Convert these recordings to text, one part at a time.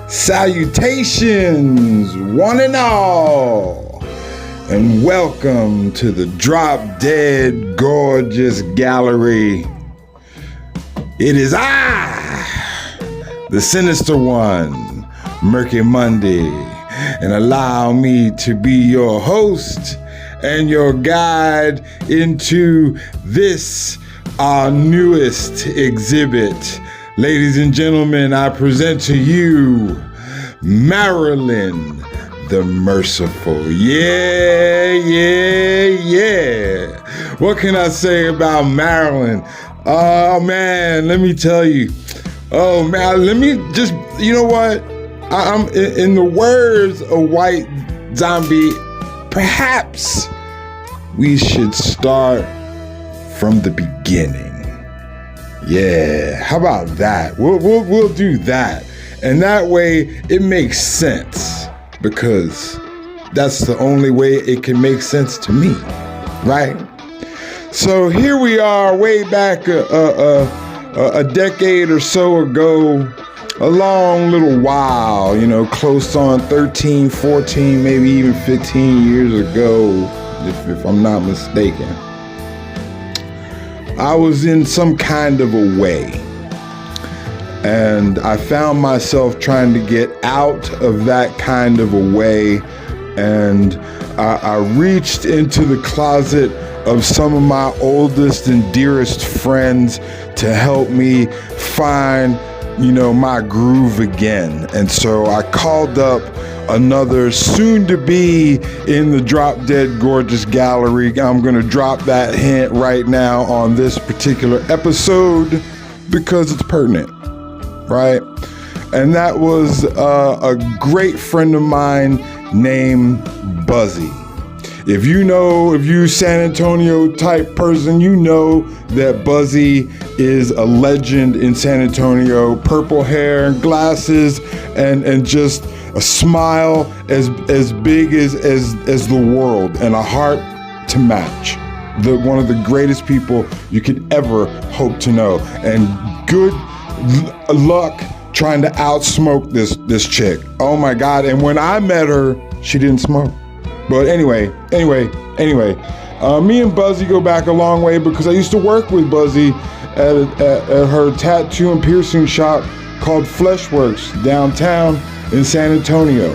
Salutations, one and all, and welcome to the Drop Dead Gorgeous Gallery. It is I, the Sinister One, Murky Monday, and allow me to be your host and your guide into this, our newest exhibit. Ladies and gentlemen, I present to you Marilyn, the Merciful. Yeah. What can I say about Marilyn? Oh man, let me tell you. Oh man, let me just, you know what? I'm in the words of White Zombie, perhaps we should start from the beginning. Yeah, how about that? We'll do that. And that way it makes sense, because that's the only way it can make sense to me, right? So here we are, way back a decade or so ago, a long little while, you know, close on 13, 14, maybe even 15 years ago, if I'm not mistaken. I was in some kind of a way, and I found myself trying to get out of that kind of a way, and I reached into the closet of some of my oldest and dearest friends to help me find, you know, my groove again. And so I called up another soon-to-be in the Drop Dead Gorgeous Gallery. I'm going to drop that hint right now on this particular episode because it's pertinent, right? And that was a great friend of mine named Buzzy. If you San Antonio type person, you know that Buzzy is a legend in San Antonio. Purple hair, glasses, and just a smile as big as the world, and a heart to match. One of the greatest people you could ever hope to know. And good luck trying to outsmoke this chick. Oh my God. And when I met her, she didn't smoke. But anyway, me and Buzzy go back a long way, because I used to work with Buzzy at her tattoo and piercing shop called Fleshworks downtown in San Antonio,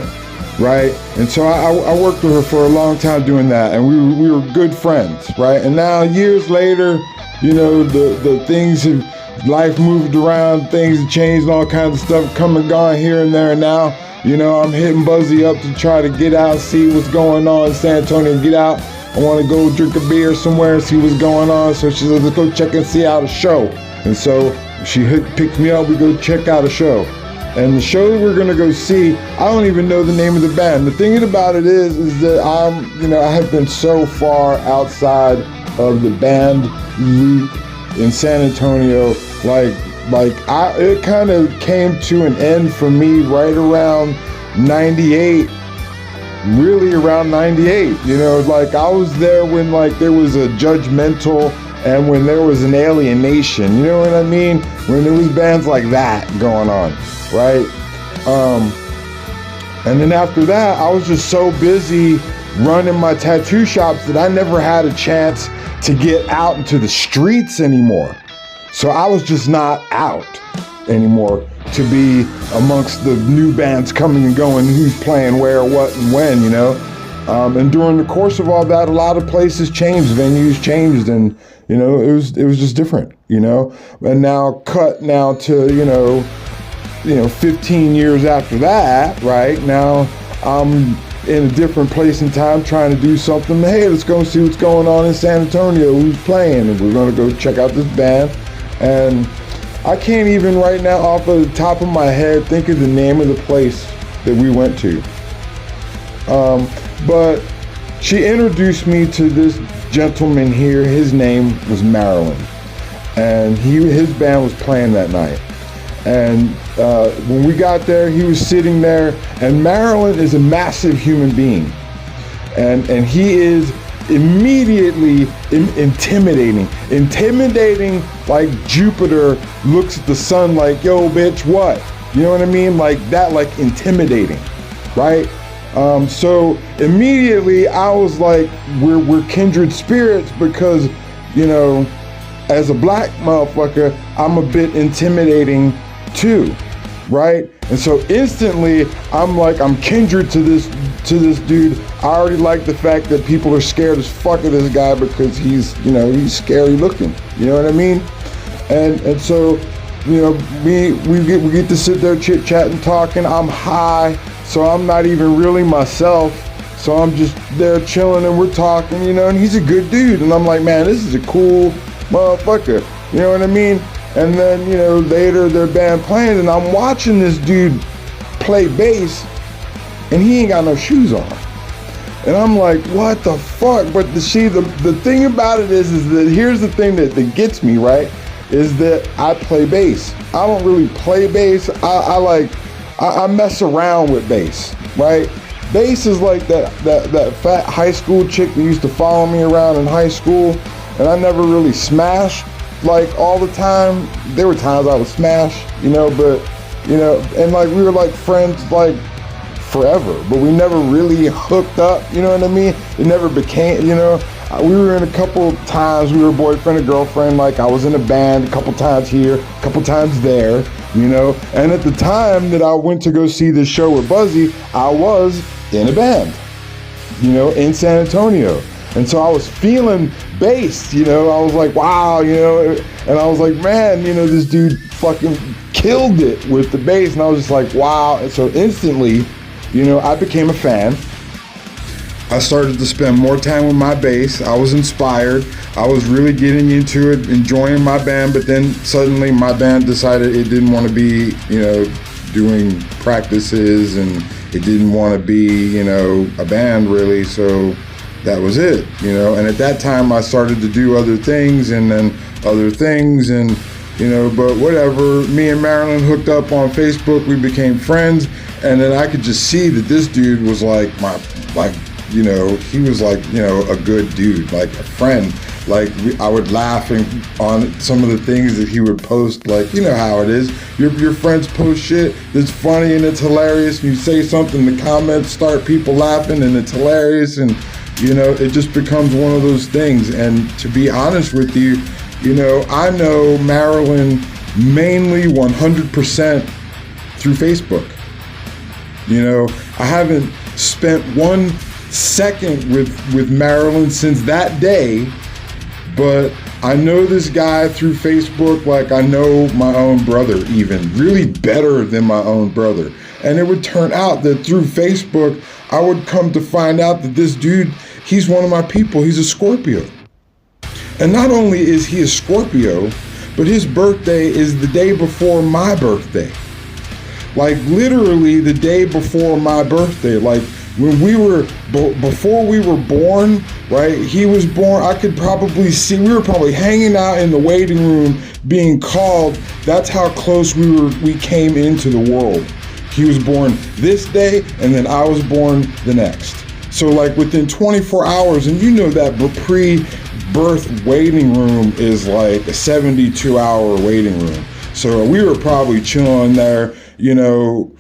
right? And so I worked with her for a long time doing that, and we were good friends, right? And now years later, you know, the things have, life moved around, things have changed, and all kinds of stuff come and gone here and there, and now, you know, I'm hitting Buzzy up to try to get out, see what's going on in San Antonio, get out. I want to go drink a beer somewhere and see what's going on. So she said, let's go check and see out a show. And so she picked me up, we go check out a show. And the show that we're gonna go see, I don't even know the name of the band. The thing about it is that I have been so far outside of the band route in San Antonio, it kind of came to an end for me right around 98, really around 98, you know, like I was there when like there was a Judgmental and when there was an Alienation, you know what I mean? When there was bands like that going on, right? And then after that, I was just so busy running my tattoo shops that I never had a chance to get out into the streets anymore. So I was just not out anymore to be amongst the new bands coming and going, who's playing where, what, and when, you know. And during the course of all that, a lot of places changed, venues changed, and you know, it was just different, you know. And now cut now to you know, 15 years after that, right now I'm in a different place in time trying to do something. Hey, let's go see what's going on in San Antonio, who's playing, and we're gonna go check out this band. And I can't even right now off of the top of my head think of the name of the place that we went to. But she introduced me to this gentleman here. His name was Marilyn, and his band was playing that night. And when we got there, he was sitting there, and Marilyn is a massive human being. And he is immediately intimidating, like Jupiter looks at the sun like, yo, bitch, what? You know what I mean? Like that, like intimidating, right? So immediately I was like, we're kindred spirits because, you know, as a black motherfucker, I'm a bit intimidating too, right? And so instantly I'm like, I'm kindred to this dude. I already like the fact that people are scared as fuck of this guy because he's, you know, he's scary looking. You know what I mean? And so, you know, we get to sit there chit chatting, talking. I'm high, so I'm not even really myself. So I'm just there chilling and we're talking, you know, and he's a good dude. And I'm like, man, this is a cool motherfucker. You know what I mean? And then, you know, later their band playing and I'm watching this dude play bass and he ain't got no shoes on. And I'm like, what the fuck? But the thing about it is that here's the thing that gets me, right? Is that I play bass. I don't really play bass. I mess around with bass, right? Bass is like that fat high school chick that used to follow me around in high school, and I never really smashed like all the time. There were times I would smash, you know, but you know, and like we were like friends like forever, but we never really hooked up, you know what I mean? It never became, you know, we were in a couple times, we were boyfriend and girlfriend, like I was in a band a couple times here, a couple times there, you know, and at the time that I went to go see this show with Buzzy, I was in a band, you know, in San Antonio. And so I was feeling bass, you know, I was like, wow, you know, and I was like, man, you know, this dude fucking killed it with the bass. And I was just like, wow. And so instantly, you know, I became a fan. I started to spend more time with my bass. I was inspired. I was really getting into it, enjoying my band, but then suddenly my band decided it didn't want to be, you know, doing practices and it didn't want to be, you know, a band really. So that was it, you know. And at that time I started to do other things and then other things and, you know, but whatever. Me and Marilyn hooked up on Facebook. We became friends. And then I could just see that this dude was like you know, he was like, you know, a good dude, like a friend. Like I would laugh on some of the things that he would post, like, you know how it is. Your friends post shit that's funny and it's hilarious. And you say something, the comments start people laughing and it's hilarious. And, you know, it just becomes one of those things. And to be honest with you, you know, I know Marilyn mainly 100% through Facebook. You know, I haven't spent 1 second with Marilyn since that day, but I know this guy through Facebook like I know my own brother, even really better than my own brother. And it would turn out that through Facebook, I would come to find out that this dude, he's one of my people. He's a Scorpio. And not only is he a Scorpio, but his birthday is the day before my birthday. Like literally the day before my birthday, like when we were, before we were born, right? He was born, I could probably see, we were probably hanging out in the waiting room being called. That's how close we came into the world. He was born this day and then I was born the next. So like within 24 hours, and you know that pre-birth waiting room is like a 72-hour waiting room. So we were probably chilling there, you know,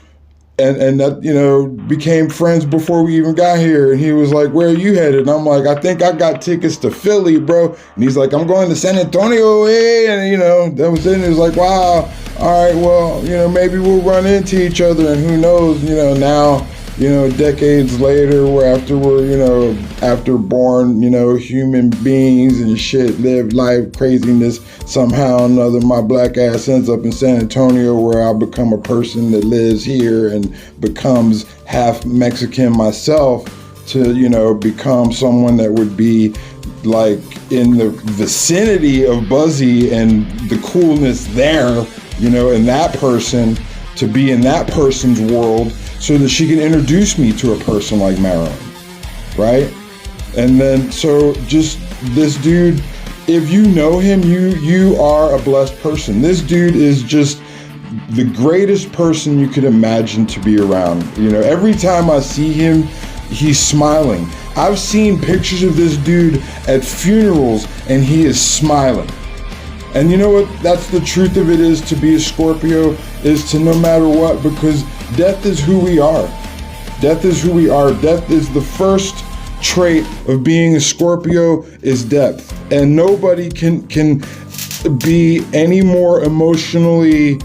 and that, you know, became friends before we even got here. And he was like, where are you headed? And I'm like, I think I got tickets to Philly, bro. And he's like, I'm going to San Antonio, and, you know, that was it. And he was like, wow, all right, well, you know, maybe we'll run into each other. And who knows, you know, now, you know, decades later, after born, you know, human beings and shit, live life, craziness, somehow or another, my black ass ends up in San Antonio where I become a person that lives here and becomes half Mexican myself to, you know, become someone that would be like in the vicinity of Buzzy and the coolness there, you know, in that person, to be in that person's world, so that she can introduce me to a person like Marilyn, right? And then, so just this dude, if you know him, you are a blessed person. This dude is just the greatest person you could imagine to be around. You know, every time I see him, he's smiling. I've seen pictures of this dude at funerals and he is smiling. And you know what? That's the truth of it, is to be a Scorpio, is to, no matter what, because death is who we are. Death is who we are. Death is the first trait of being a Scorpio, is depth. And nobody can be any more emotionally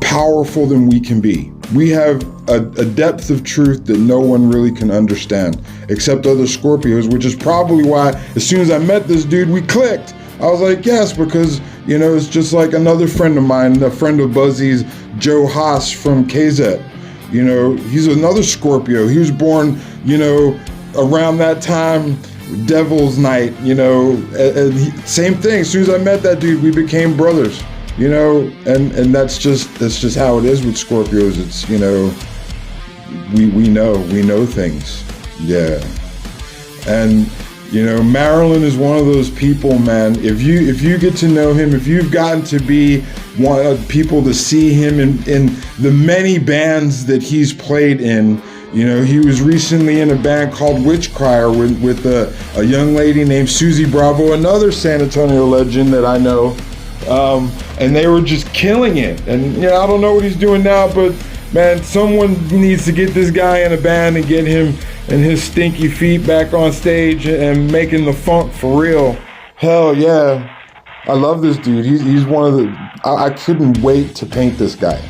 powerful than we can be. We have a depth of truth that no one really can understand except other Scorpios, which is probably why as soon as I met this dude, we clicked. I was like, yes, because, you know, it's just like another friend of mine, a friend of Buzzy's, Joe Haas from KZ. You know, he's another Scorpio. He was born, you know, around that time, Devil's Night, you know, and same thing. As soon as I met that dude, we became brothers, you know, and that's just how it is with Scorpios. It's, you know, we know things. Yeah. And, you know, Marilyn is one of those people, man. If you get to know him, if you've gotten to be one of people to see him in the many bands that he's played in, you know, he was recently in a band called Witch Crier with a young lady named Susie Bravo, another San Antonio legend that I know, and they were just killing it. And, you know, I don't know what he's doing now, but man, someone needs to get this guy in a band and get him and his stinky feet back on stage and making the funk for real. Hell yeah. I love this dude. He's one of the, I couldn't wait to paint this guy.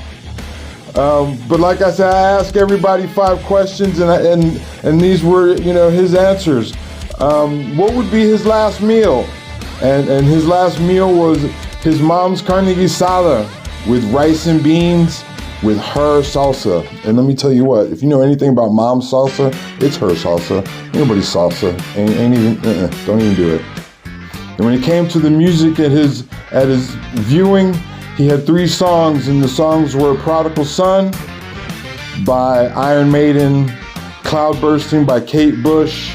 But like I said, I asked everybody 5 questions and these were, you know, his answers. What would be his last meal? And his last meal was his mom's carne guisada with rice and beans with her salsa. And let me tell you what, if you know anything about mom's salsa, it's her salsa. Anybody's salsa. Ain't even, don't even do it. And when it came to the music at his viewing, he had 3 songs, and the songs were Prodigal Son by Iron Maiden, Cloud Bursting by Kate Bush,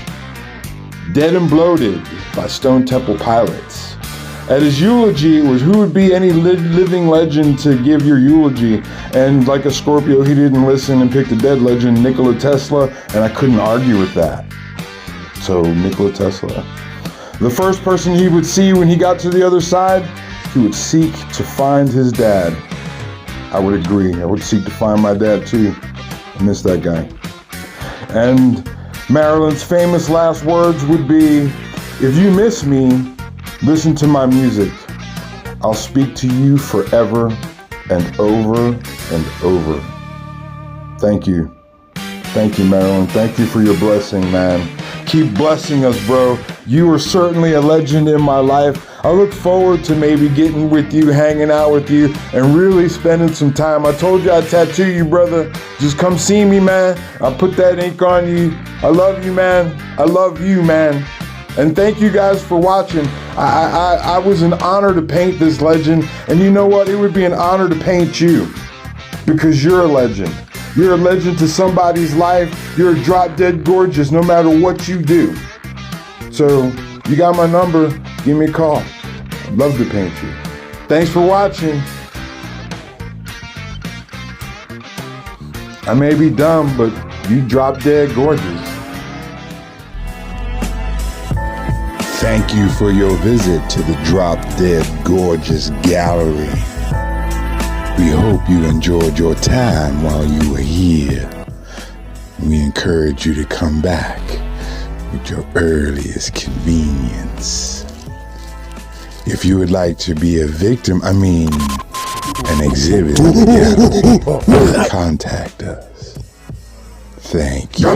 Dead and Bloated by Stone Temple Pilots. At his eulogy, it was who would be any living legend to give your eulogy. And like a Scorpio, he didn't listen and picked a dead legend, Nikola Tesla, and I couldn't argue with that. So Nikola Tesla. The first person he would see when he got to the other side, he would seek to find his dad. I would agree. I would seek to find my dad too. I miss that guy. And Marilyn's famous last words would be, if you miss me, listen to my music. I'll speak to you forever and over and over. Thank you. Thank you, Marilyn. Thank you for your blessing, man. Keep blessing us, bro. You are certainly a legend in my life. I look forward to maybe getting with you, hanging out with you, and really spending some time. I told you I'd tattoo you, brother. Just come see me, man. I'll put that ink on you. I love you, man. I love you, man. And thank you guys for watching. I was an honor to paint this legend. And you know what? It would be an honor to paint you, because you're a legend. You're a legend to somebody's life. You're drop dead gorgeous no matter what you do. So you got my number. Give me a call. I'd love to paint you. Thanks for watching. I may be dumb, but you drop dead gorgeous. Thank you for your visit to the Drop Dead Gorgeous Gallery. We hope you enjoyed your time while you were here. We encourage you to come back with your earliest convenience. If you would like to be a victim, an exhibit in the gallery, contact us. Thank you.